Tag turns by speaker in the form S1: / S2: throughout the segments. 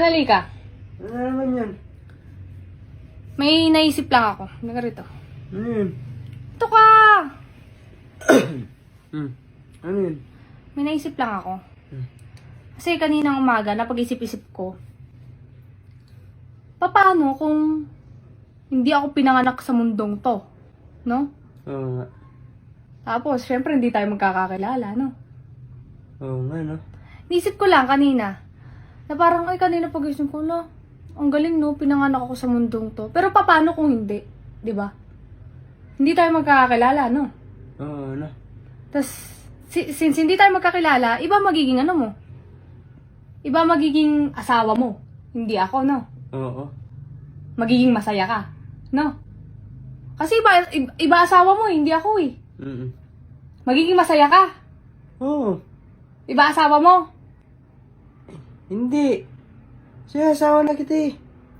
S1: halika.
S2: Ano naman yan?
S1: May naisip lang ako. Halika rito.
S2: Ano yun?
S1: Ito ka!
S2: Ano yun?
S1: May naisip lang ako. Kasi kaninang umaga, napag-isip-isip ko, paano kung hindi ako pinanganak sa mundong to? No?
S2: Oo nga.
S1: Tapos, syempre, hindi tayo magkakakilala, no?
S2: Oo nga, no?
S1: Naisip ko lang kanina, na parang, ay, kanina pag-isip ko, la, ang galing, no? Pinanganak ako sa mundong to. Pero paano kung hindi? Di ba? Hindi tayo magkakakilala, no?
S2: Oo, no?
S1: Tapos, since hindi tayo magkakilala, iba magiging ano mo? Iba magiging asawa mo. Hindi ako, no?
S2: Oo.
S1: Magiging masaya ka. No? Kasi iba asawa mo, hindi ako eh. Magiging masaya ka.
S2: Oo.
S1: Iba asawa mo.
S2: Hindi. Siya, asawa na kita eh.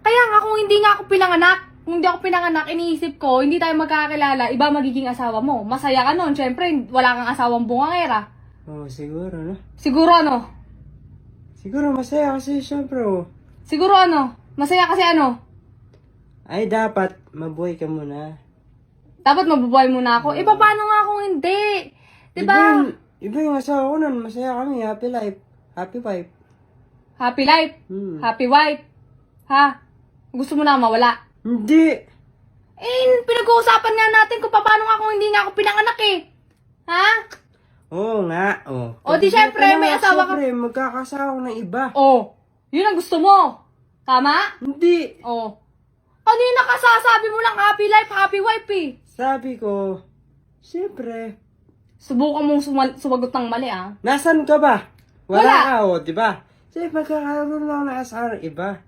S1: Kaya nga kung hindi nga ako pinanganak, kung hindi ako pinanganak, iniisip ko, hindi tayo magkakilala, iba magiging asawa mo. Masaya ka nun. Siyempre, wala kang asawang bungangera.
S2: Oo, siguro, no?
S1: Siguro ano?
S2: Siguro masaya kasi syempre, oh.
S1: Siguro ano? Masaya kasi ano?
S2: Ay, dapat mabuhay ka muna.
S1: Dapat mabubuhay muna ako. Paano nga kung hindi? Diba?
S2: Iba yung asawa ko nun. Masaya kami. Happy life. Happy wife.
S1: Happy life. Happy wife. Ha? Gusto mo na mawala?
S2: Hindi.
S1: Pinag-uusapan nga natin kung paano nga kung hindi nga ako pinanganak eh. Ha?
S2: Oo nga. Oh.
S1: O di syempre, may asawa ka.
S2: Syempre, magkakasawa ko ng iba.
S1: Oh, yun ang gusto mo. Tama?
S2: Hindi.
S1: Oh. Kanina ka sasabi mo lang happy life, happy wife eh.
S2: Sabi ko, syempre,
S1: Subukan mong sumagot ng mali ah.
S2: nasan ka ba?
S1: Wala.
S2: Ka, oh, di ba? Kasi magkakaroon lang ng asawa ng iba.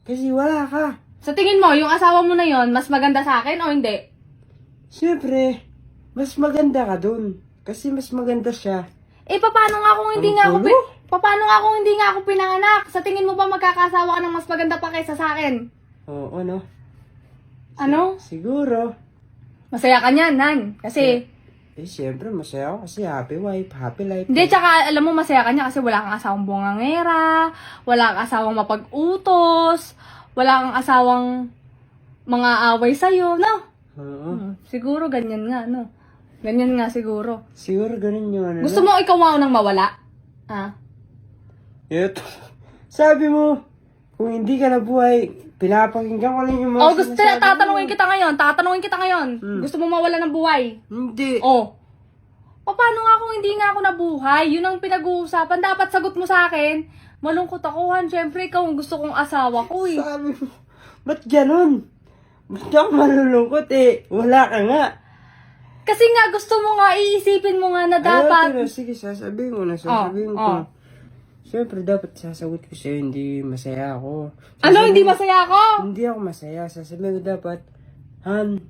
S2: Kasi wala ka.
S1: Sa tingin mo, yung asawa mo na yon mas maganda sa akin o hindi?
S2: Syempre, mas maganda ka dun. Kasi mas maganda siya.
S1: Paano nga kung hindi
S2: Ang
S1: nga ako
S2: gulo?
S1: paano nga kung hindi nga ako pinanganak? Sa tingin mo ba magkakasawa ka ng mas maganda pa kaysa sa akin?
S2: Oo, ano?
S1: Ano?
S2: Siguro.
S1: Masaya ka niyan, Nan. Kasi,
S2: Syempre, masaya ako kasi happy wife, happy life.
S1: hindi, tsaka alam mo masaya ka niya kasi wala kang asawang bungangera, wala kang asawang mapag-utos, wala kang asawang mga away sa'yo, no?
S2: Oo.
S1: Siguro ganyan nga, no? Ganyan nga siguro.
S2: Siguro ganun yung ano.
S1: Gusto mo ikaw nga nang mawala? Ha?
S2: Ito. Sabi mo, kung hindi ka nabuhay, pinapakinggan ko lang yung mga
S1: Gusto
S2: sinasabi mo.
S1: tatanungin kita ngayon. Gusto mo mawala ng buhay?
S2: Hindi.
S1: Paano nga kung hindi nga ako nabuhay? Yun ang pinag-uusapan. Dapat sagot mo sa akin. Malungkot ako, Han. Siyempre, ikaw ang gusto kong asawa ko eh.
S2: Sabi mo, ba't ganun? Ba't ako malulungkot eh? Wala ka nga.
S1: Kasi nga gusto mo nga, iisipin mo nga na dapat.
S2: Ayaw, sige, sasabihin ko na. Sasabihin ko. Siyempre, dapat sasagot ko sa'yo, hindi masaya ako.
S1: Ano, hindi masaya ako?
S2: Hindi ako masaya. Sasabihin ko dapat, Han,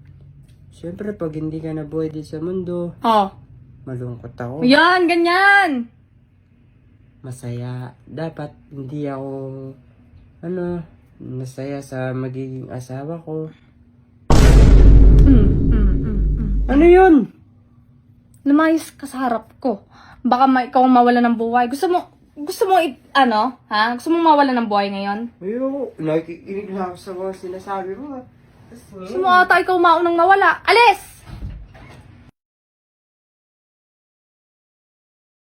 S2: siyempre, pag hindi ka nabuhay din sa mundo, malungkot ako.
S1: Yan, ganyan.
S2: Masaya. Dapat, hindi ako, masaya sa magiging asawa ko. Ano yun?
S1: Lumayas ka sa harap ko. Baka ikaw ang mawala ng buhay. Gusto mo Gusto mo mawala ng buhay ngayon?
S2: Ayoko. Nakikinig na ako sa mga sinasabi mo.
S1: Gusto mo ata ikaw maunang mawala. Alis!